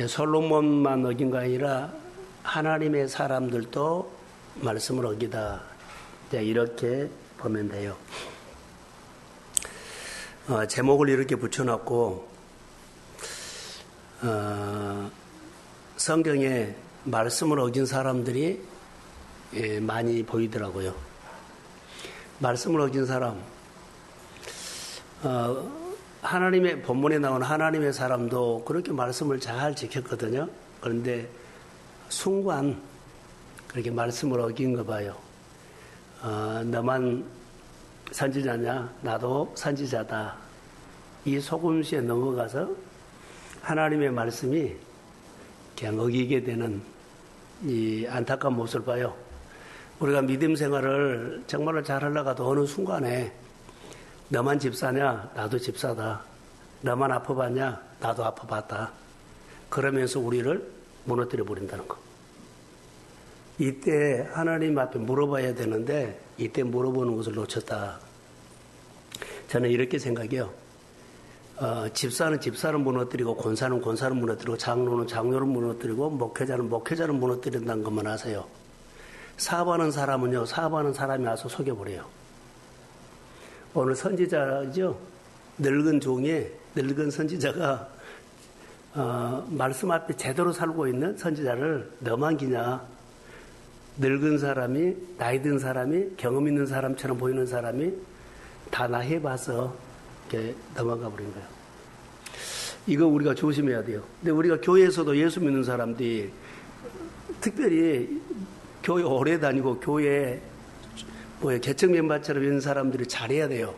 솔로몬만 어긴 거 아니라 하나님의 사람들도 말씀을 어기다. 이렇게 보면 돼요. 제목을 이렇게 붙여놨고 성경에 말씀을 어긴 사람들이 많이 보이더라고요. 말씀을 어긴 사람, 하나님의 본문에 나온 하나님의 사람도 그렇게 말씀을 잘 지켰거든요. 그런데 순간 그렇게 말씀을 어긴 거 봐요. 너만 선지자냐? 나도 선지자다. 이 속임수에 넘어가서 하나님의 말씀이 그냥 어기게 되는 이 안타까운 모습을 봐요. 우리가 믿음 생활을 정말로 잘 하려가도 어느 순간에 너만 집사냐? 나도 집사다. 너만 아파봤냐? 나도 아파봤다. 그러면서 우리를 무너뜨려 버린다는 거. 이때 하나님 앞에 물어봐야 되는데 이때 물어보는 것을 놓쳤다. 저는 이렇게 생각해요. 집사는 집사를 무너뜨리고 권사는 권사를 무너뜨리고 장로는 장로를 무너뜨리고 목회자는 목회자를 무너뜨린다는 것만 아세요. 사업하는 사람은요, 사업하는 사람이 와서 속여버려요. 오늘 선지자죠. 늙은 종에 늙은 선지자가 말씀 앞에 제대로 살고 있는 선지자를 너만 기냐. 늙은 사람이, 나이 든 사람이, 경험 있는 사람처럼 보이는 사람이 다 나 해봐서 이렇게 넘어가 버린 거예요. 이거 우리가 조심해야 돼요. 근데 우리가 교회에서도 예수 믿는 사람들이 특별히 교회 오래 다니고 교회 개척 멤버처럼 있는 사람들이 잘해야 돼요.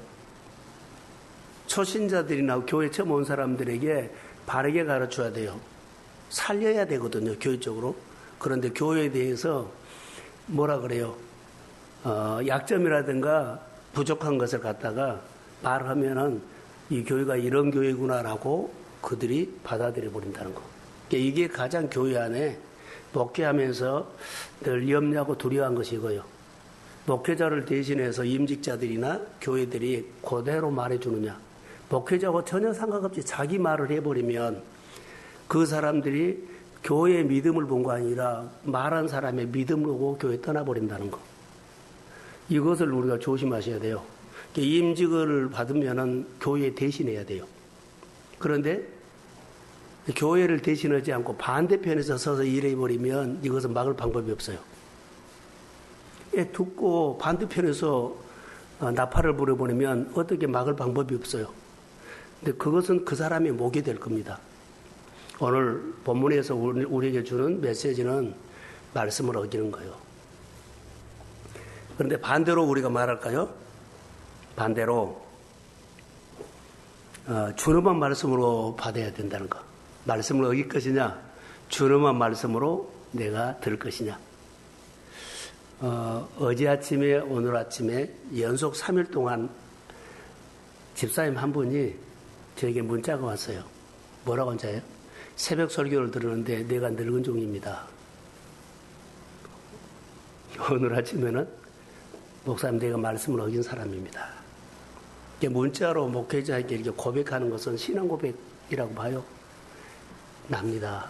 초신자들이나 교회 처음 온 사람들에게 바르게 가르쳐야 돼요. 살려야 되거든요, 교회적으로. 그런데 교회에 대해서 뭐라 그래요? 약점이라든가 부족한 것을 갖다가 말하면은 이 교회가 이런 교회구나라고 그들이 받아들여 버린다는 거. 이게 가장 교회 안에 목회하면서 늘 염려하고 두려워한 것이 이거예요. 목회자를 대신해서 임직자들이나 교회들이 그대로 말해주느냐. 목회자하고 전혀 상관없이 자기 말을 해버리면 그 사람들이 교회의 믿음을 본 거 아니라 말한 사람의 믿음을 보고 교회 떠나버린다는 거. 이것을 우리가 조심하셔야 돼요. 임직을 받으면은 교회에 대신해야 돼요. 그런데 교회를 대신하지 않고 반대편에서 서서 일해버리면 이것은 막을 방법이 없어요. 듣고 반대편에서 나팔을 불어버리면 어떻게 막을 방법이 없어요. 근데 그것은 그 사람의 목이 될 겁니다. 오늘 본문에서 우리에게 주는 메시지는 말씀을 어기는 거예요. 그런데 반대로 우리가 말할까요? 반대로 준엄한 말씀으로 받아야 된다는 거. 말씀을 어길 것이냐? 준엄한 말씀으로 내가 들을 것이냐? 어제 아침에 오늘 아침에 연속 3일 동안 집사님 한 분이 저에게 문자가 왔어요. 뭐라고 한자예요? 새벽 설교를 들었는데 내가 늙은 종입니다. 오늘 아침에는 목사님 내가 말씀을 어긴 사람입니다. 문자로 목회자에게 이렇게 고백하는 것은 신앙 고백이라고 봐요. 납니다.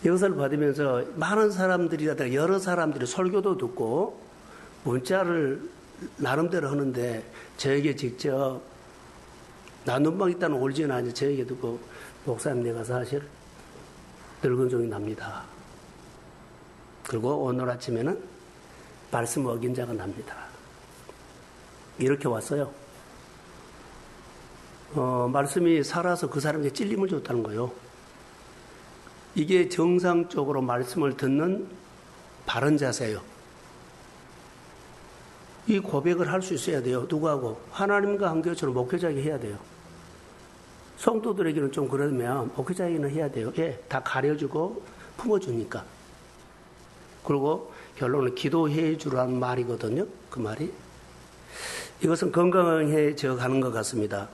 이것을 받으면서 많은 사람들이 여러 사람들이 설교도 듣고 문자를 나름대로 하는데 저에게 직접 나 눈방 있다는 울지는 않지 저에게 듣고 목사님 내가 사실 늙은 종이 납니다. 그리고 오늘 아침에는 말씀 어긴 자가 납니다. 이렇게 왔어요. 말씀이 살아서 그 사람에게 찔림을 줬다는 거예요. 이게 정상적으로 말씀을 듣는 바른 자세예요. 이 고백을 할 수 있어야 돼요. 누구하고? 하나님과 한교처럼 목회자에게 해야 돼요. 성도들에게는 좀 그러면 목회자에게는 해야 돼요. 예, 다 가려주고 품어주니까. 그리고 결론은 기도해 주라는 말이거든요. 그 말이. 이것은 건강해져 가는 것 같습니다.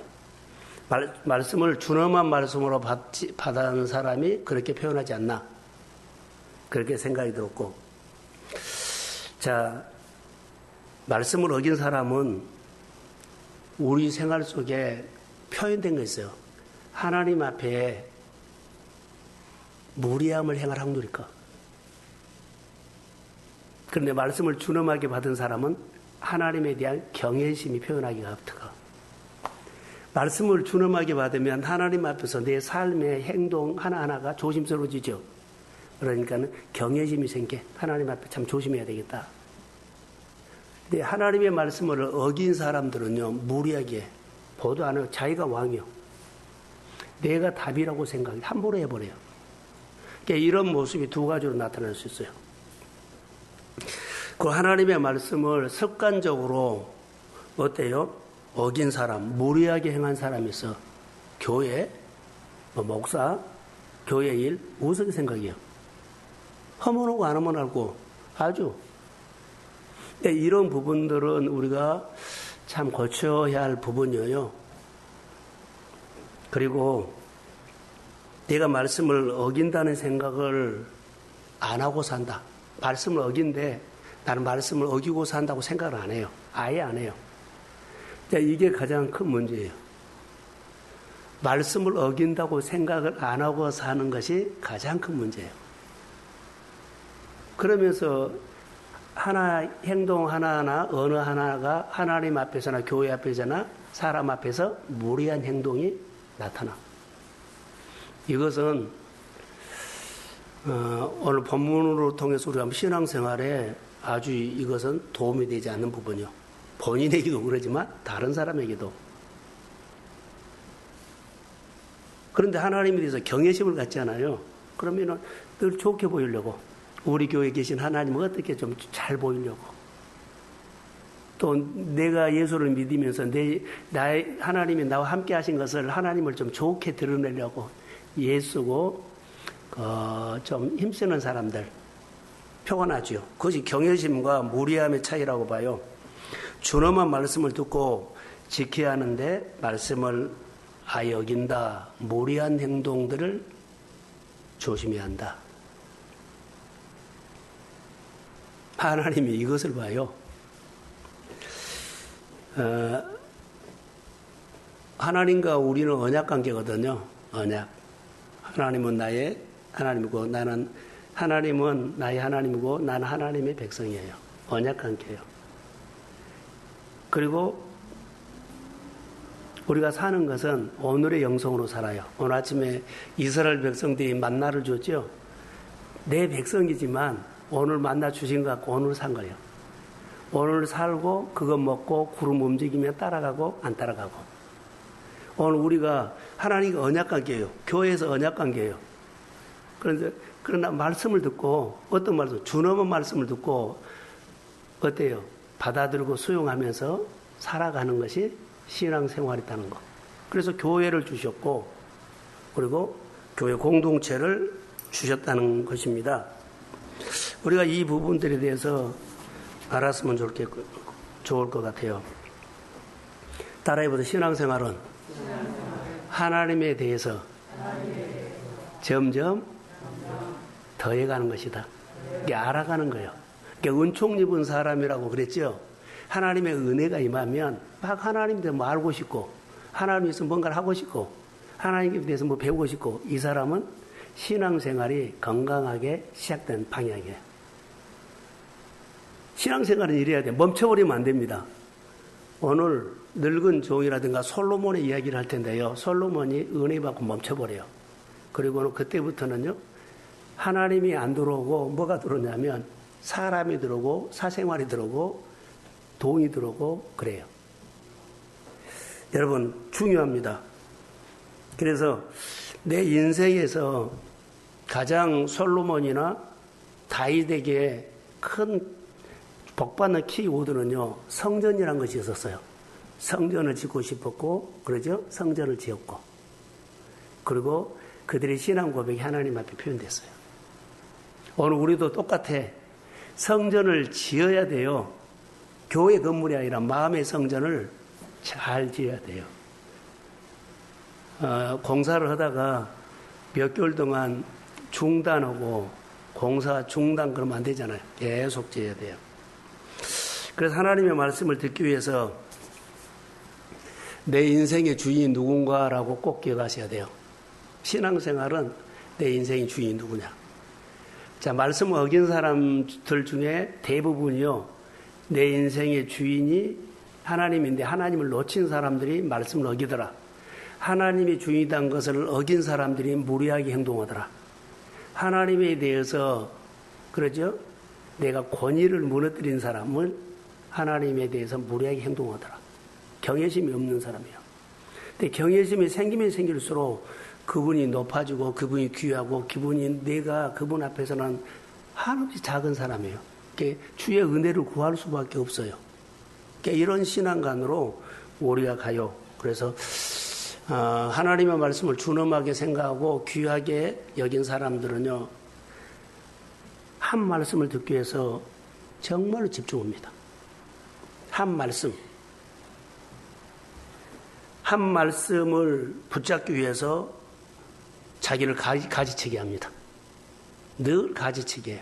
말씀을 준엄한 말씀으로 받아는 사람이 그렇게 표현하지 않나. 그렇게 생각이 들었고. 자, 말씀을 어긴 사람은 우리 생활 속에 표현된 거 있어요. 하나님 앞에 무리함을 행할 학누리까? 그런데 말씀을 준엄하게 받은 사람은 하나님에 대한 경외심이 표현하기가 어떡하. 말씀을 준엄하게 받으면 하나님 앞에서 내 삶의 행동 하나하나가 조심스러워지죠. 그러니까는 경외심이 생겨. 하나님 앞에 참 조심해야 되겠다. 근데 하나님의 말씀을 어긴 사람들은요, 무리하게 보도 안 하고 자기가 왕이요. 내가 답이라고 생각해 함부로 해버려요. 그러니까 이런 모습이 두 가지로 나타날 수 있어요. 그 하나님의 말씀을 습관적으로 어때요? 어긴 사람, 무리하게 행한 사람이 있어. 교회, 목사, 교회 일, 무슨 생각이에요? 하면 하고 안 하면 알고 아주. 이런 부분들은 우리가 참 고쳐야 할 부분이에요. 그리고 내가 말씀을 어긴다는 생각을 안 하고 산다. 말씀을 어긴데 나는 말씀을 어기고 산다고 생각을 안 해요. 아예 안 해요. 이게 가장 큰 문제예요. 말씀을 어긴다고 생각을 안 하고 사는 것이 가장 큰 문제예요. 그러면서 행동 하나하나, 어느 하나가 하나님 앞에서나 교회 앞에서나 사람 앞에서 무리한 행동이 나타나. 이것은 오늘 본문으로 통해서 우리가 신앙생활에 아주 이것은 도움이 되지 않는 부분이요. 본인에게도 그러지만 다른 사람에게도. 그런데 하나님에 대해서 경외심을 갖지 않아요. 그러면 늘 좋게 보이려고, 우리 교회에 계신 하나님을 어떻게 좀 잘 보이려고, 또 내가 예수를 믿으면서 하나님이 나와 함께 하신 것을 하나님을 좀 좋게 드러내려고 예수고 좀 힘쓰는 사람들 표현하죠. 그것이 경외심과 무리함의 차이라고 봐요. 준엄한 말씀을 듣고 지켜야 하는데 말씀을 아예 어긴다. 무리한 행동들을 조심해야 한다. 하나님이 이것을 봐요. 하나님과 우리는 언약관계거든요. 언약. 하나님은 나의 하나님이고 하나님은 나의 하나님이고 나는 하나님의 백성이에요. 언약관계예요. 그리고 우리가 사는 것은 오늘의 영성으로 살아요. 오늘 아침에 이스라엘 백성들이 만나를 줬죠. 내 백성이지만 오늘 만나 주신 것 같고 오늘 산 거예요. 오늘 살고 그거 먹고 구름 움직이면 따라가고 안 따라가고. 오늘 우리가 하나님과 언약관계예요. 교회에서 언약관계예요. 그러나 말씀을 듣고 어떤 말씀, 준엄한 말씀을 듣고 어때요? 받아들이고 수용하면서 살아가는 것이 신앙생활이라는 것. 그래서 교회를 주셨고 그리고 교회 공동체를 주셨다는 것입니다. 우리가 이 부분들에 대해서 알았으면 좋을 것 같아요. 따라해보자. 신앙생활은 하나님에 대해서 점점 더해가는 것이다. 이게 알아가는 거예요. 그러니까 은총 입은 사람이라고 그랬죠. 하나님의 은혜가 임하면 막 하나님에 대해서 뭐 알고 싶고 하나님에서 뭔가를 하고 싶고 하나님에 대해서 뭐 배우고 싶고 이 사람은 신앙생활이 건강하게 시작된 방향이에요. 신앙생활은 이래야 돼요. 멈춰버리면 안 됩니다. 오늘 늙은 종이라든가 솔로몬의 이야기를 할 텐데요. 솔로몬이 은혜 받고 멈춰버려요. 그리고는 그때부터는요. 하나님이 안 들어오고 뭐가 들어오냐면 사람이 들어오고 사생활이 들어오고 돈이 들어오고 그래요. 여러분 중요합니다. 그래서 내 인생에서 가장 솔로몬이나 다윗에게 큰 복받는 키워드는요. 성전이라는 것이 있었어요. 성전을 짓고 싶었고 그러죠. 성전을 지었고 그리고 그들의 신앙 고백이 하나님 앞에 표현됐어요. 오늘 우리도 똑같아. 성전을 지어야 돼요. 교회 건물이 아니라 마음의 성전을 잘 지어야 돼요. 공사를 하다가 몇 개월 동안 중단하고 공사 중단 그러면 안 되잖아요. 계속 지어야 돼요. 그래서 하나님의 말씀을 듣기 위해서 내 인생의 주인이 누군가라고 꼭 기억하셔야 돼요. 신앙생활은 내 인생의 주인이 누구냐? 자, 말씀 어긴 사람들 중에 대부분이요, 내 인생의 주인이 하나님인데 하나님을 놓친 사람들이 말씀을 어기더라. 하나님이 주인이란 것을 어긴 사람들이 무리하게 행동하더라. 하나님에 대해서, 그러죠? 내가 권위를 무너뜨린 사람은 하나님에 대해서 무리하게 행동하더라. 경외심이 없는 사람이에요. 근데 경외심이 생기면 생길수록 그분이 높아지고 그분이 귀하고 그분이 내가 그분 앞에서는 한없이 작은 사람이에요. 주의 은혜를 구할 수밖에 없어요. 이런 신앙관으로 우리가 가요. 그래서 하나님의 말씀을 준엄하게 생각하고 귀하게 여긴 사람들은요, 한 말씀을 듣기 위해서 정말로 집중합니다. 한 말씀을 붙잡기 위해서 자기를 가지치게 합니다. 늘 가지치게 해요.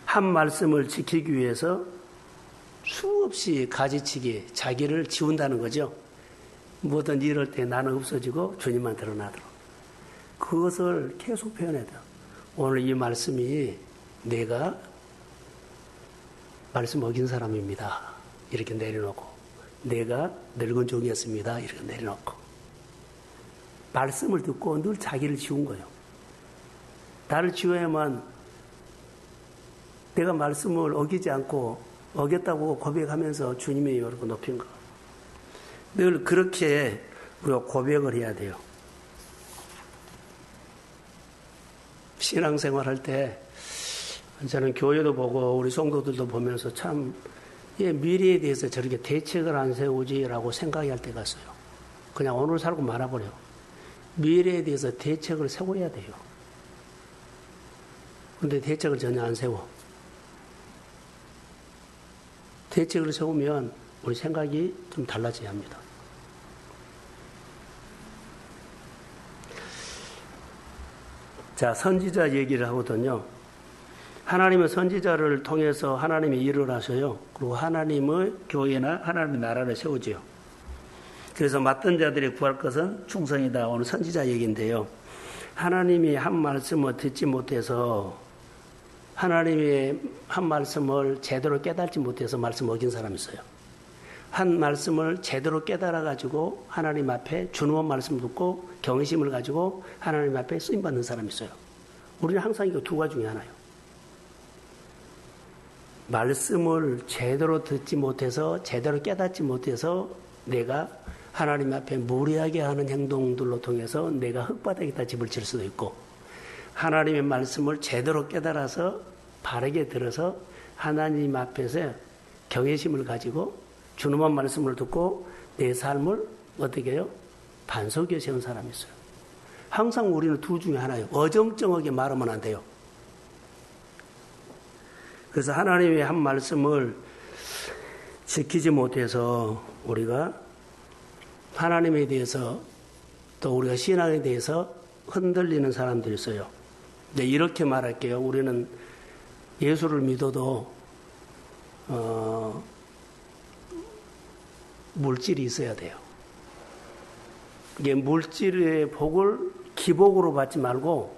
한 말씀을 지키기 위해서 수없이 가지치기, 자기를 지운다는 거죠. 뭐든 이럴 때 나는 없어지고 주님만 드러나도록. 그것을 계속 표현해야 돼요. 오늘 이 말씀이 내가 말씀 어긴 사람입니다. 이렇게 내려놓고, 내가 늙은 종이었습니다. 이렇게 내려놓고, 말씀을 듣고 늘 자기를 지운 거예요. 나를 지워야만 내가 말씀을 어기지 않고 어겼다고 고백하면서 주님의 이름으로 높인 거. 늘 그렇게 우리가 고백을 해야 돼요. 신앙생활할 때 저는 교회도 보고 우리 성도들도 보면서 참 미래에 대해서 저렇게 대책을 안 세우지라고 생각할 때가 있어요. 그냥 오늘 살고 말아버려요. 미래에 대해서 대책을 세워야 돼요. 그런데 대책을 전혀 안 세워. 대책을 세우면 우리 생각이 좀 달라져야 합니다. 자, 선지자 얘기를 하거든요. 하나님은 선지자를 통해서 하나님이 일을 하셔요. 그리고 하나님의 교회나 하나님의 나라를 세우지요. 그래서 맡은 자들이 구할 것은 충성이다. 오늘 선지자 얘기인데요. 하나님이 한 말씀을 듣지 못해서, 하나님의 한 말씀을 제대로 깨닫지 못해서 말씀 어긴 사람이 있어요. 한 말씀을 제대로 깨달아가지고 하나님 앞에 준엄한 말씀 듣고 경외심을 가지고 하나님 앞에 쓰임받는 사람이 있어요. 우리는 항상 이거 두 가지 중에 하나예요. 말씀을 제대로 듣지 못해서, 제대로 깨닫지 못해서 내가 하나님 앞에 무리하게 하는 행동들로 통해서 내가 흙바닥에다 집을 칠 수도 있고, 하나님의 말씀을 제대로 깨달아서 바르게 들어서 하나님 앞에서 경외심을 가지고 준엄한 말씀을 듣고 내 삶을 어떻게 해요? 반석에 세운 사람이 있어요. 항상 우리는 둘 중에 하나예요. 어정쩡하게 말하면 안 돼요. 그래서 하나님의 한 말씀을 지키지 못해서 우리가 하나님에 대해서, 또 우리가 신앙에 대해서 흔들리는 사람들이 있어요. 근데 이렇게 말할게요. 우리는 예수를 믿어도 물질이 있어야 돼요. 이게 물질의 복을 기복으로 받지 말고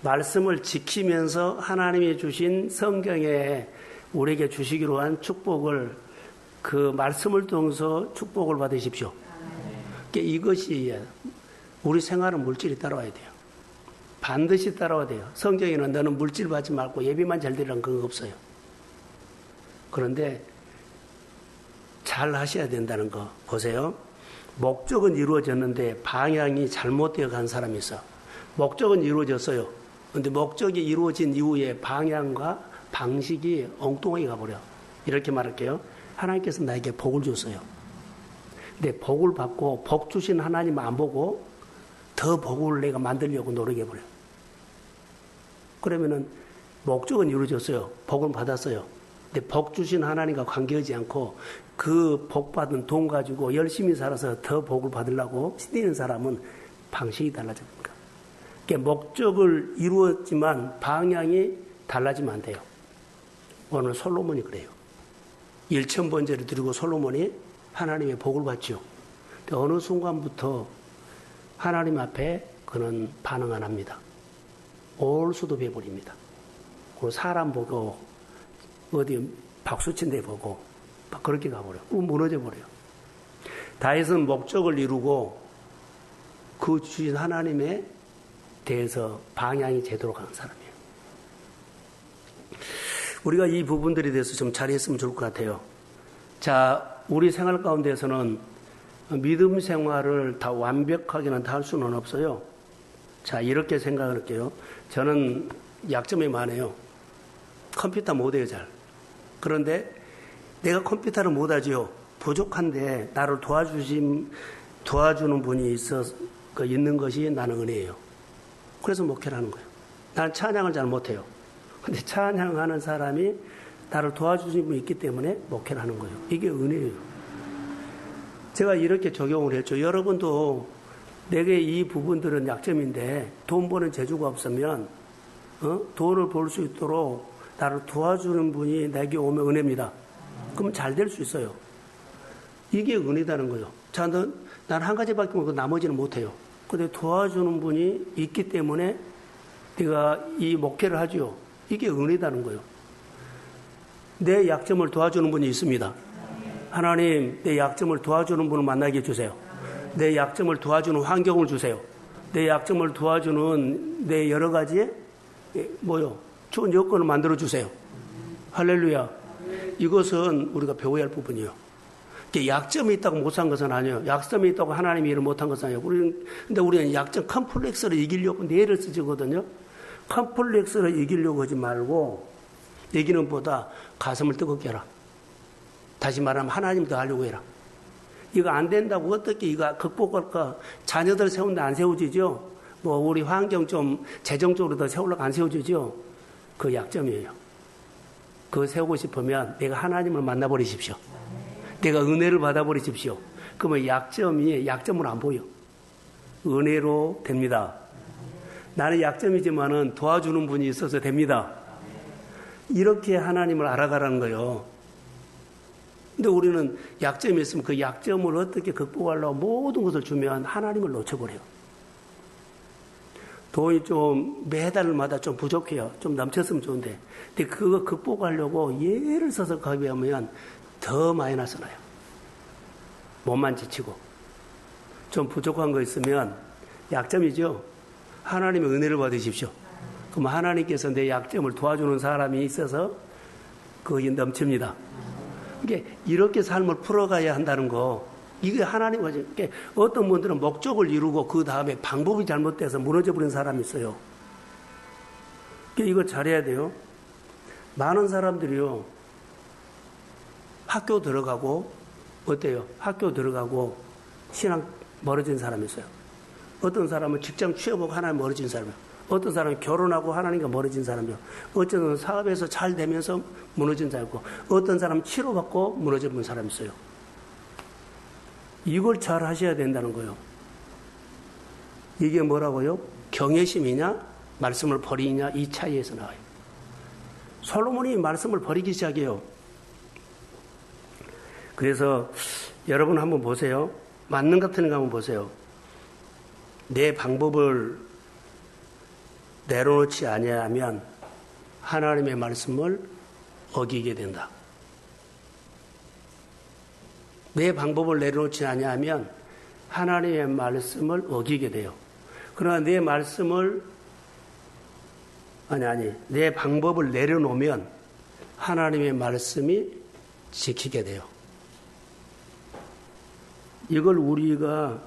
말씀을 지키면서 하나님이 주신 성경에 우리에게 주시기로 한 축복을, 그 말씀을 통해서 축복을 받으십시오. 그러니까 이것이, 우리 생활은 물질이 따라와야 돼요. 반드시 따라와야 돼요. 성경에는 너는 물질 받지 말고 예비만 잘 드리라는 그거 없어요. 그런데 잘 하셔야 된다는 거 보세요. 목적은 이루어졌는데 방향이 잘못되어 간 사람이 있어. 목적은 이루어졌어요. 그런데 목적이 이루어진 이후에 방향과 방식이 엉뚱하게 가버려. 이렇게 말할게요. 하나님께서 나에게 복을 줬어요. 근데 복을 받고 복 주신 하나님 안 보고 더 복을 내가 만들려고 노력해버려. 그러면은 목적은 이루어졌어요. 복은 받았어요. 근데 복 주신 하나님과 관계하지 않고 그 복 받은 돈 가지고 열심히 살아서 더 복을 받으려고 뛰는 사람은 방식이 달라집니다. 그러니까 목적을 이루었지만 방향이 달라지면 안 돼요. 오늘 솔로몬이 그래요. 1000번제를 드리고 솔로몬이 하나님의 복을 받죠. 어느 순간부터 하나님 앞에 그는 반응 안 합니다. 올 수도 베버립니다. 그리고 사람 보고 어디 박수친 데 보고 막 그렇게 가버려요. 무너져 버려요. 다윗은 목적을 이루고 그 주신 하나님에 대해서 방향이 제대로 가는 사람이에요. 우리가 이 부분들에 대해서 좀 잘했으면 좋을 것 같아요. 자, 우리 생활 가운데서는 믿음 생활을 다 완벽하게는 다 할 수는 없어요. 자, 이렇게 생각할게요. 저는 약점이 많아요. 컴퓨터 못해요, 잘. 그런데 내가 컴퓨터를 못하지요. 부족한데 나를 도와주는 분이 있는 것이 나는 은혜예요. 그래서 목회를 하는 거예요. 나는 찬양을 잘 못해요. 근데 찬양하는 사람이 나를 도와주시는 분이 있기 때문에 목회를 하는 거예요. 이게 은혜예요. 제가 이렇게 적용을 했죠. 여러분도 내게 이 부분들은 약점인데 돈 버는 재주가 없으면 돈을 벌 수 있도록 나를 도와주는 분이 내게 오면 은혜입니다. 그러면 잘 될 수 있어요. 이게 은혜다는 거예요. 자, 난 한 가지밖에 모르고 나머지는 못해요. 근데 도와주는 분이 있기 때문에 내가 이 목회를 하죠. 이게 은혜다는 거예요. 내 약점을 도와주는 분이 있습니다. 하나님, 내 약점을 도와주는 분을 만나게 해주세요. 내 약점을 도와주는 환경을 주세요. 내 약점을 도와주는 내 여러 가지의 좋은 여건을 만들어 주세요. 할렐루야. 이것은 우리가 배워야 할 부분이에요. 약점이 있다고 못 산 것은 아니에요. 약점이 있다고 하나님이 일을 못한 것은 아니에요. 근데 우리는 약점 컴플렉스를 이기려고 뇌를 쓰거든요. 컴플렉스를 이기려고 하지 말고 이기는 보다 가슴을 뜨겁게 해라. 다시 말하면 하나님 더 하려고 해라. 이거 안 된다고 어떻게 이거 극복할까? 자녀들 세우는데 안 세워지죠? 우리 환경 좀 재정적으로 더 세우려고 안 세워지죠? 그 약점이에요. 그거 세우고 싶으면 내가 하나님을 만나버리십시오. 내가 은혜를 받아버리십시오. 그러면 약점을 안 보여. 은혜로 됩니다. 나는 약점이지만은 도와주는 분이 있어서 됩니다. 이렇게 하나님을 알아가라는 거예요. 근데 우리는 약점이 있으면 그 약점을 어떻게 극복하려고 모든 것을 주면 하나님을 놓쳐버려요. 돈이 좀 매달마다 좀 부족해요. 좀 넘쳤으면 좋은데. 근데 그거 극복하려고 예를 써서 거기 하면 더 마이너스 나요. 몸만 지치고. 좀 부족한 거 있으면 약점이죠. 하나님의 은혜를 받으십시오. 그럼 하나님께서 내 약점을 도와주는 사람이 있어서 그게 넘칩니다. 이렇게 삶을 풀어가야 한다는 거. 이게 하나님 거지. 어떤 분들은 목적을 이루고 그 다음에 방법이 잘못돼서 무너져버린 사람이 있어요. 이거 잘해야 돼요. 많은 사람들이요. 학교 들어가고 어때요? 학교 들어가고 신앙 멀어진 사람이 있어요. 어떤 사람은 직장 취업하고 하나님 멀어진 사람이에요. 어떤 사람은 결혼하고 하나님과 멀어진 사람이에요. 어떤 사람은 사업에서 잘 되면서 무너진 사람이고 어떤 사람은 치료받고 무너진 사람이 있어요. 이걸 잘 하셔야 된다는 거예요. 이게 뭐라고요? 경외심이냐 말씀을 버리냐 이 차이에서 나와요. 솔로몬이 말씀을 버리기 시작해요. 그래서 여러분 한번 보세요. 만능 같은 거 한번 보세요. 내 방법을 내려놓지 아니하면 하나님의 말씀을 어기게 된다. 내 방법을 내려놓지 아니하면 하나님의 말씀을 어기게 돼요. 그러나 내 말씀을 내 방법을 내려놓으면 하나님의 말씀이 지키게 돼요. 이걸 우리가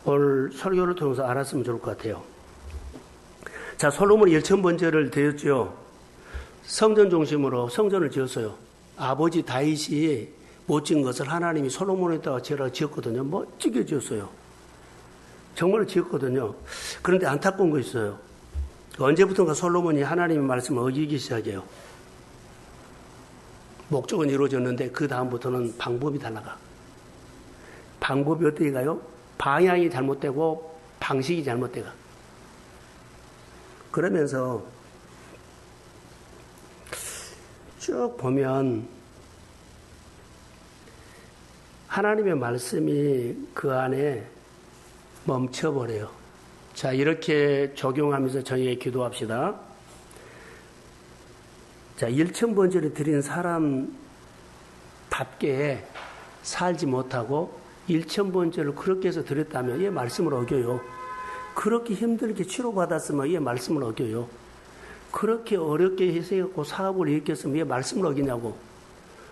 오늘 설교를 통해서 알았으면 좋을 것 같아요. 자, 솔로몬이 1000번째를 드렸죠. 성전 중심으로 성전을 지었어요. 아버지 다윗이 못 지은 것을 하나님이 솔로몬에다가 지었거든요. 멋지게 지었어요. 정말 지었거든요. 그런데 안타까운 거 있어요. 언제부턴가 솔로몬이 하나님의 말씀을 어기기 시작해요. 목적은 이루어졌는데 그 다음부터는 방법이 달라가. 방법이 어떻게 가요? 방향이 잘못되고 방식이 잘못되가. 그러면서 쭉 보면 하나님의 말씀이 그 안에 멈춰버려요. 자, 이렇게 적용하면서 저희에 기도합시다. 자, 일천번제를 드린 사람답게 살지 못하고 일천번제를 그렇게 해서 드렸다면 이 말씀을 어겨요. 그렇게 힘들게 치료받았으면 이 말씀을 어겨요. 그렇게 어렵게 해서 사업을 일으켰으면 이 말씀을 어기냐고.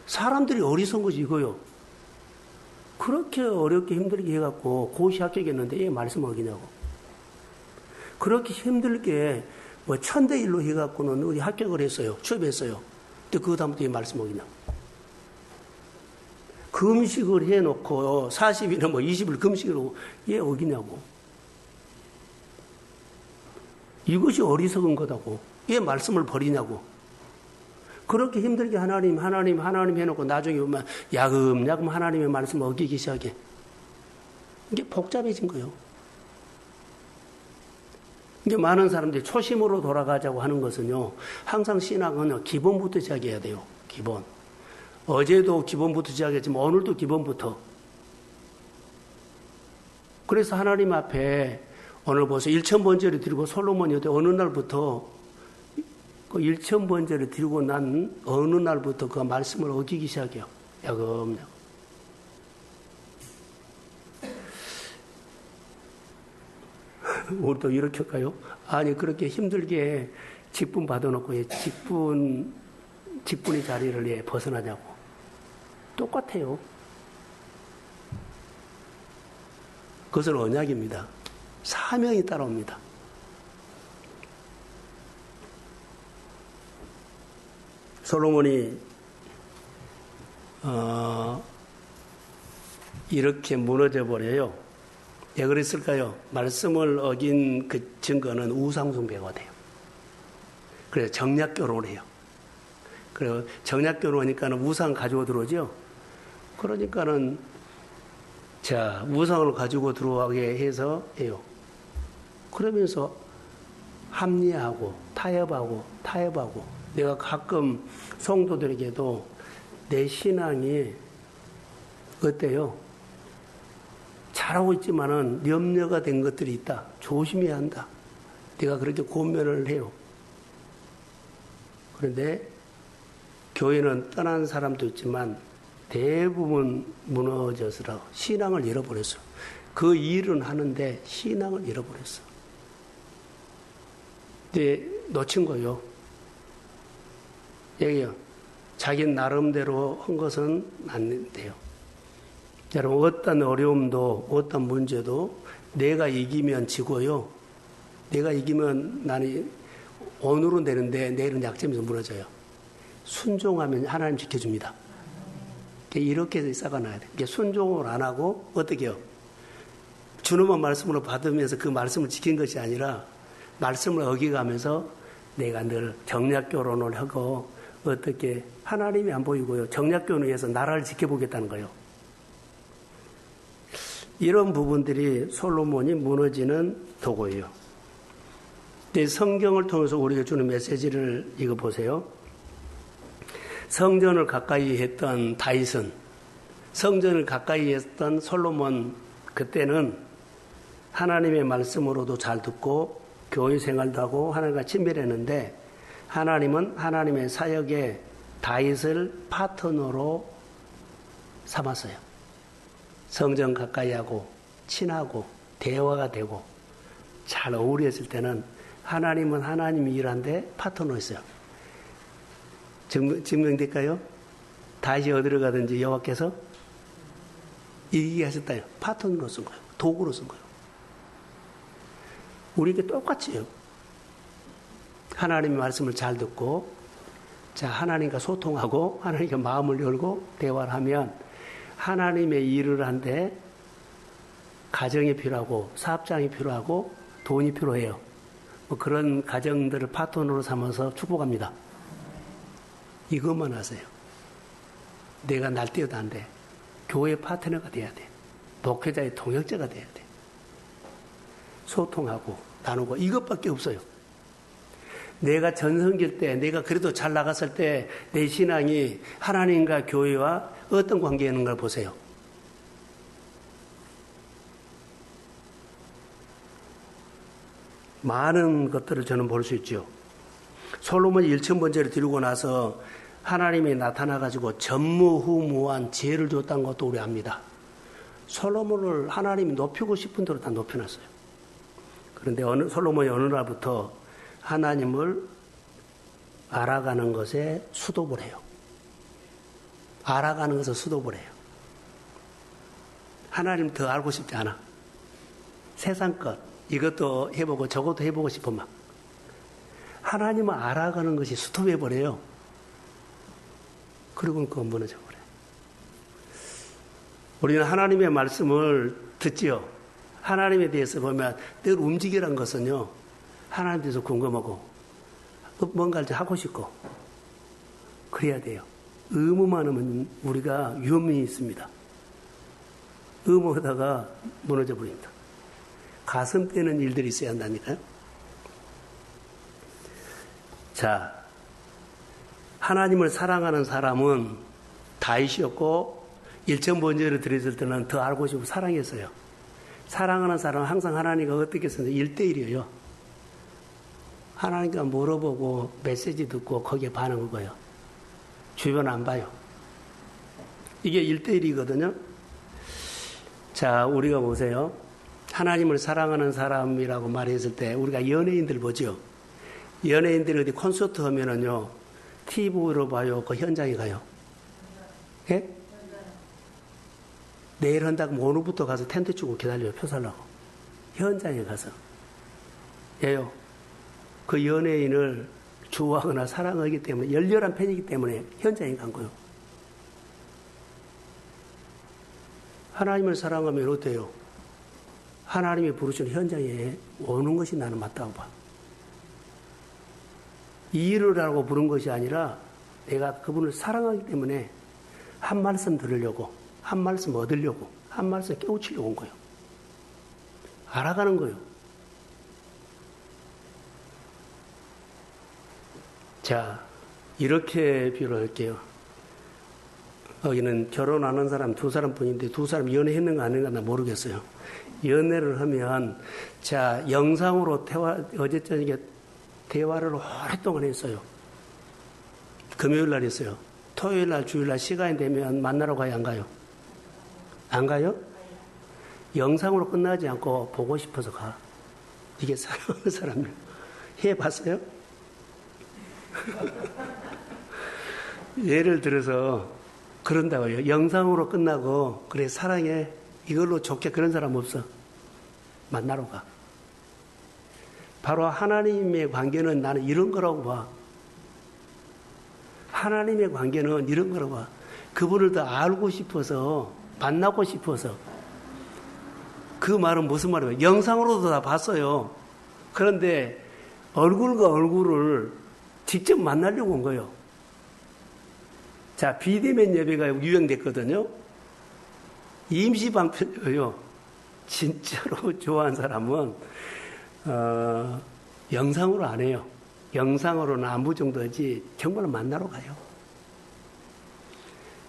사람들이 어리석은 것이 이거요. 그렇게 어렵게 힘들게 해갖고 고시 합격했는데 이 말씀을 어기냐고. 그렇게 힘들게 뭐 천대일로 해갖고는 우리 합격을 했어요. 취업했어요. 근데 그 다음부터 이 말씀 어기냐고. 금식을 해놓고 40일이나 뭐 20일 금식으로 얘 어기냐고. 이것이 어리석은 거다고. 얘 말씀을 버리냐고. 그렇게 힘들게 하나님 해놓고 나중에 보면 야금야금 하나님의 말씀을 어기기 시작해. 이게 복잡해진 거예요. 이게 많은 사람들이 초심으로 돌아가자고 하는 것은요, 항상 신앙은 기본부터 시작해야 돼요. 기본. 어제도 기본부터 시작했지만 오늘도 기본부터. 그래서 하나님 앞에 오늘 보세요. 1000번제를 드리고 솔로몬이 어느 날부터 그 1000번제를 드리고 난 어느 날부터 그 말씀을 어기기 시작해요. 야금야금. 우리도 이렇게 할까요? 아니, 그렇게 힘들게 직분 받아놓고 직분의 자리를 벗어나냐고. 똑같아요. 그것은 언약입니다. 사명이 따라옵니다. 솔로몬이 이렇게 무너져 버려요. 왜 그랬을까요? 말씀을 어긴 그 증거는 우상숭배가 돼요. 그래서 정략결혼을 해요. 그리고 정략결혼하니까는 우상 가지고 들어오죠. 그러니까는 자, 우상을 가지고 들어오게 해서 해요. 그러면서 합리하고 타협하고 내가 가끔 성도들에게도 내 신앙이 어때요? 잘하고 있지만은 염려가 된 것들이 있다. 조심해야 한다. 내가 그렇게 고면을 해요. 그런데 교회는 떠난 사람도 있지만 대부분 무너져서 신앙을 잃어버렸어. 그 일은 하는데 신앙을 잃어버렸어. 근데 놓친 거요. 여기요. 자기 나름대로 한 것은 안 돼요. 여러분, 어떤 어려움도, 어떤 문제도 내가 이기면 지고요. 내가 이기면 나는 오늘은 되는데 내일은 약점에서 무너져요. 순종하면 하나님 지켜줍니다. 이렇게 쌓아놔야 돼요. 순종을 안 하고 어떻게 해요? 주님의 말씀으로 받으면서 그 말씀을 지킨 것이 아니라 말씀을 어기가면서 내가 늘 정략결혼을 하고 어떻게 하나님이 안 보이고요. 정략결혼을 위해서 나라를 지켜보겠다는 거예요. 이런 부분들이 솔로몬이 무너지는 도구예요. 성경을 통해서 우리가 주는 메시지를 이거 보세요. 성전을 가까이 했던 다윗은, 성전을 가까이 했던 솔로몬, 그때는 하나님의 말씀으로도 잘 듣고 교회 생활도 하고 하나님과 친밀했는데 하나님은 하나님의 사역에 다윗을 파트너로 삼았어요. 성전 가까이 하고 친하고 대화가 되고 잘 어울렸을 때는 하나님은 하나님이 일하는데 파트너였어요. 증명될까요? 다시 어디로 가든지 여호와께서 이기게 하셨다요. 파트너로 쓴 거예요. 도구로 쓴 거예요. 우리에게 똑같이요. 하나님의 말씀을 잘 듣고 자, 하나님과 소통하고 하나님과 마음을 열고 대화를 하면 하나님의 일을 한데 가정이 필요하고 사업장이 필요하고 돈이 필요해요. 뭐 그런 가정들을 파트너로 삼아서 축복합니다. 이것만 하세요. 내가 날뛰어도 안 돼. 교회 파트너가 돼야 돼. 목회자의 동역자가 돼야 돼. 소통하고 나누고 이것밖에 없어요. 내가 전성길 때 내가 그래도 잘 나갔을 때 내 신앙이 하나님과 교회와 어떤 관계에 있는가 보세요. 많은 것들을 저는 볼 수 있죠. 솔로몬이 1,000번째를 드리고 나서 하나님이 나타나가지고 전무후무한 지혜를 줬다는 것도 우리 압니다. 솔로몬을 하나님이 높이고 싶은 대로 다 높여놨어요. 그런데 솔로몬이 어느 날부터 하나님을 알아가는 것에 수독을 해요. 알아가는 것에 수독을 해요. 하나님 더 알고 싶지 않아. 세상 것, 이것도 해보고 저것도 해보고 싶어 막. 하나님을 알아가는 것이 스톱해버려요. 그리고는 그건 무너져버려요. 우리는 하나님의 말씀을 듣지요. 하나님에 대해서 보면 늘 움직이란 것은요. 하나님에 대해서 궁금하고 뭔가를 좀 하고 싶고 그래야 돼요. 의무만 하면 우리가 위험이 있습니다. 의무하다가 무너져 버립니다. 가슴 뛰는 일들이 있어야 한다니까요. 자, 하나님을 사랑하는 사람은 다윗이었고 1,000번째를 드렸을 때는 더 알고 싶고 사랑했어요. 사랑하는 사람은 항상 하나님과 어떻게 했어요? 1대1이에요. 하나님과 물어보고 메시지 듣고 거기에 반응한 거예요. 주변 안 봐요. 이게 1대1이거든요. 자, 우리가 보세요. 하나님을 사랑하는 사람이라고 말했을 때 우리가 연예인들 보죠. 연예인들이 어디 콘서트 하면은요, TV로 봐요? 그 현장에 가요? 예? 내일 한다고 오늘부터 가서 텐트 치고 기다려요. 표 살라고. 현장에 가서. 예요. 그 연예인을 좋아하거나 사랑하기 때문에, 열렬한 팬이기 때문에 현장에 간 거예요. 하나님을 사랑하면 어때요? 하나님이 부르신 현장에 오는 것이 나는 맞다고 봐. 이 일을 하라고 부른 것이 아니라 내가 그분을 사랑하기 때문에 한 말씀 들으려고, 한 말씀 얻으려고, 한 말씀 깨우치려고 온 거예요. 알아가는 거예요. 자, 이렇게 비유를 할게요. 여기는 결혼하는 사람 두 사람뿐인데 두 사람 연애했는가 안 했는가 나 모르겠어요. 연애를 하면 자, 영상으로 어제 저녁에 대화를 오랫동안 했어요. 금요일 날 했어요. 토요일 날, 주일 날 시간이 되면 만나러 가요, 안 가요? 안 가요? 영상으로 끝나지 않고 보고 싶어서 가. 이게 사랑하는 사람이에요. 해봤어요? 예를 들어서 그런다고요. 영상으로 끝나고 그래 사랑해 이걸로 좋게 그런 사람 없어. 만나러 가. 바로 하나님의 관계는 나는 이런 거라고 봐. 하나님의 관계는 이런 거라고 봐. 그분을 더 알고 싶어서 만나고 싶어서. 그 말은 무슨 말이에요? 영상으로도 다 봤어요. 그런데 얼굴과 얼굴을 직접 만나려고 온 거예요. 자, 비대면 예배가 유행됐거든요. 임시방편이에요. 진짜로 좋아하는 사람은 영상으로 안 해요. 영상으로는 안부 정도 하지 정말 만나러 가요.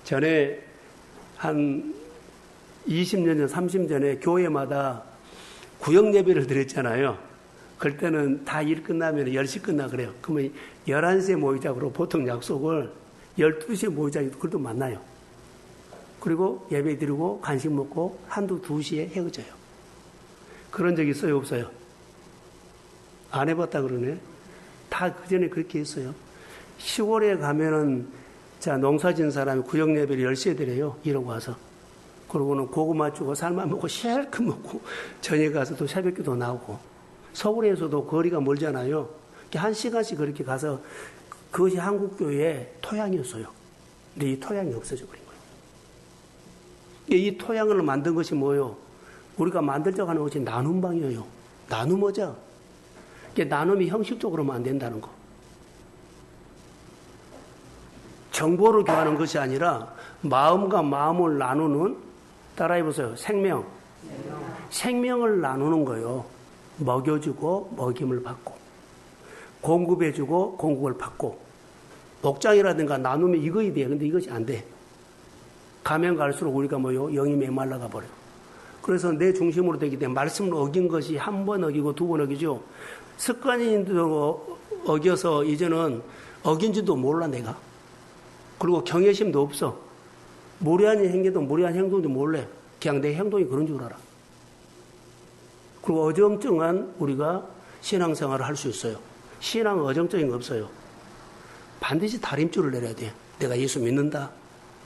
전에 한 20년 전, 30년 전에 교회마다 구역 예배를 드렸잖아요. 그럴 때는 다 일 끝나면 10시 끝나 그래요. 그러면 11시에 모이자고 보통 약속을 12시에 모이자고 그래도 만나요. 그리고 예배 드리고 간식 먹고 한두 2시에 헤어져요. 그런 적 있어요? 없어요? 안 해봤다 그러네. 다 그 전에 그렇게 했어요. 시골에 가면은 자 농사 지은 사람이 구역 예배를 10시에 드려요. 이러고 와서. 그러고는 고구마 주고 삶아 먹고 실컷 먹고 저녁에 가서 또 새벽기도 나오고. 서울에서도 거리가 멀잖아요. 1시간씩 그렇게 가서 그것이 한국교회의 토양이었어요. 근데 이 토양이 없어져 버린 거예요. 이 토양을 만든 것이 뭐예요? 우리가 만들자고 하는 것이 나눔방이에요. 나눔어자. 나눔이 형식적으로만 안 된다는 거. 정보를 교환하는 것이 아니라 마음과 마음을 나누는, 따라해보세요. 생명을 나누는 거예요. 먹여주고 먹임을 받고 공급해주고 공급을 받고 목장이라든가 나눔이 이거야 돼. 근데 이것이 안 돼. 가면 갈수록 우리가 뭐요? 영이 메말라가 버려. 그래서 내 중심으로 되기 때문에 말씀을 어긴 것이 한 번 어기고 두 번 어기죠. 습관인도 어겨서 이제는 어긴지도 몰라 내가. 그리고 경외심도 없어. 무례한 행위도 무례한 행동도 몰래. 그냥 내 행동이 그런 줄 알아. 그리고 어정쩡한 우리가 신앙생활을 할 수 있어요. 신앙은 어정쩡한 거 없어요. 반드시 다림줄을 내려야 돼. 내가 예수 믿는다.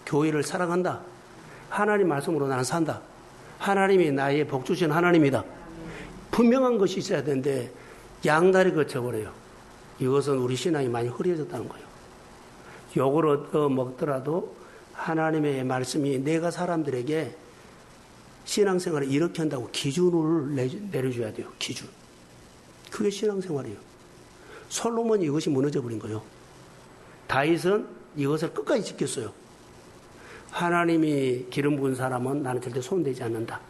교회를 사랑한다. 하나님 말씀으로 나는 산다. 하나님이 나의 복 주신 하나님이다. 분명한 것이 있어야 되는데 양다리 거쳐버려요. 이것은 우리 신앙이 많이 흐려졌다는 거예요. 욕을 얻어 먹더라도 하나님의 말씀이 내가 사람들에게 신앙생활을 이렇게 한다고 기준을 내려줘야 돼요. 기준. 그게 신앙생활이에요. 솔로몬이 이것이 무너져버린 거예요. 다윗은 이것을 끝까지 지켰어요. 하나님이 기름 부은 사람은 나는 절대 손대지 않는다.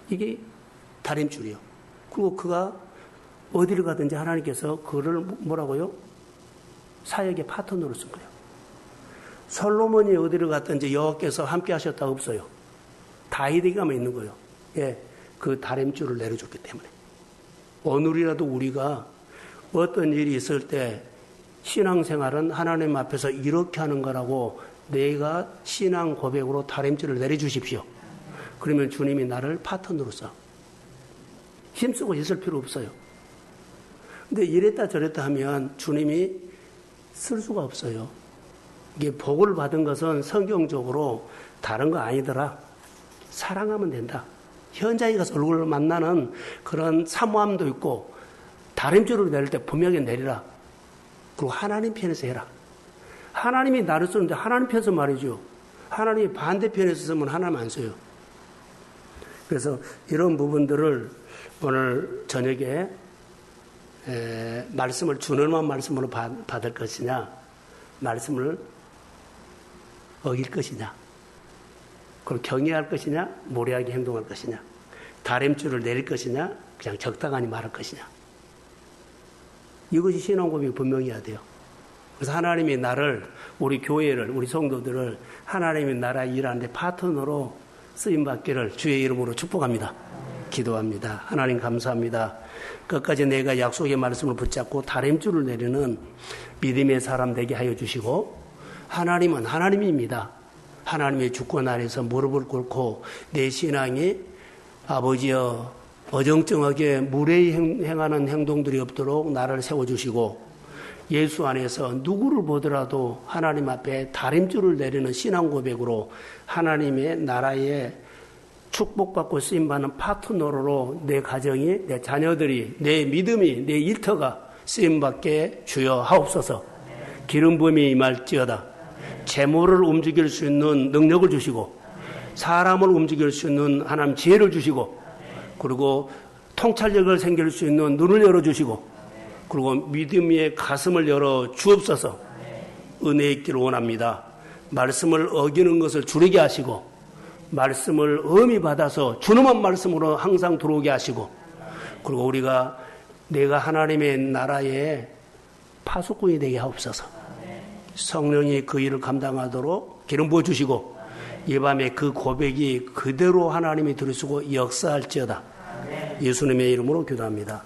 이게 다림줄이에요. 그리고 그가 어디를 가든지 하나님께서 그를 뭐라고요? 사역의 파트너로 쓴 거예요. 솔로몬이 어디를 갔든지 여호와께서 함께 하셨다 없어요. 다윗에게만 있는 거예요. 예, 그 다림줄을 내려줬기 때문에. 오늘이라도 우리가 어떤 일이 있을 때 신앙생활은 하나님 앞에서 이렇게 하는 거라고 내가 신앙 고백으로 다림줄을 내려주십시오. 그러면 주님이 나를 파트너로 써. 힘쓰고 있을 필요 없어요. 근데 이랬다 저랬다 하면 주님이 쓸 수가 없어요. 이게 복을 받은 것은 성경적으로 다른 거 아니더라. 사랑하면 된다. 현장에 가서 얼굴을 만나는 그런 사모함도 있고 다림줄을 내릴 때 분명히 내리라. 그리고 하나님 편에서 해라. 하나님이 나를 쓰는데 하나님 편에서 말이죠. 하나님이 반대편에서 쓰면 하나님 안 써요. 그래서 이런 부분들을 오늘 저녁에 말씀을 준엄한 말씀으로 받을 것이냐, 말씀을 어길 것이냐, 그걸 경외할 것이냐, 무례하게 행동할 것이냐, 다림줄을 내릴 것이냐, 그냥 적당하니 말할 것이냐. 이것이 신앙고백이 분명해야 돼요. 그래서 하나님이 나를, 우리 교회를, 우리 성도들을 하나님이 나라 일하는데 파트너로 쓰임받기를 주의 이름으로 축복합니다. 기도합니다. 하나님 감사합니다. 끝까지 내가 약속의 말씀을 붙잡고 다림줄을 내리는 믿음의 사람 되게 하여 주시고, 하나님은 하나님입니다. 하나님의 주권 아래서 무릎을 꿇고 내 신앙이 아버지여 어정쩡하게 무례히 행하는 행동들이 없도록 나를 세워주시고, 예수 안에서 누구를 보더라도 하나님 앞에 다림줄을 내리는 신앙 고백으로 하나님의 나라에 축복받고 쓰임받는 파트너로 내 가정이, 내 자녀들이, 내 믿음이, 내 일터가 쓰임받게 주여 하옵소서. 기름 부음이 임할지어다. 재물을 움직일 수 있는 능력을 주시고, 사람을 움직일 수 있는 하나님 지혜를 주시고, 그리고 통찰력을 생길 수 있는 눈을 열어주시고, 그리고 믿음의 가슴을 열어 주옵소서. 은혜 있기를 원합니다. 말씀을 어기는 것을 줄이게 하시고, 말씀을 엄히 받아서 준엄한 말씀으로 항상 들어오게 하시고, 그리고 우리가 내가 하나님의 나라의 파수꾼이 되게 하옵소서. 성령이 그 일을 감당하도록 기름 부어주시고, 이 밤에 그 고백이 그대로 하나님이 들으시고 역사할지어다. 예수님의 이름으로 기도합니다.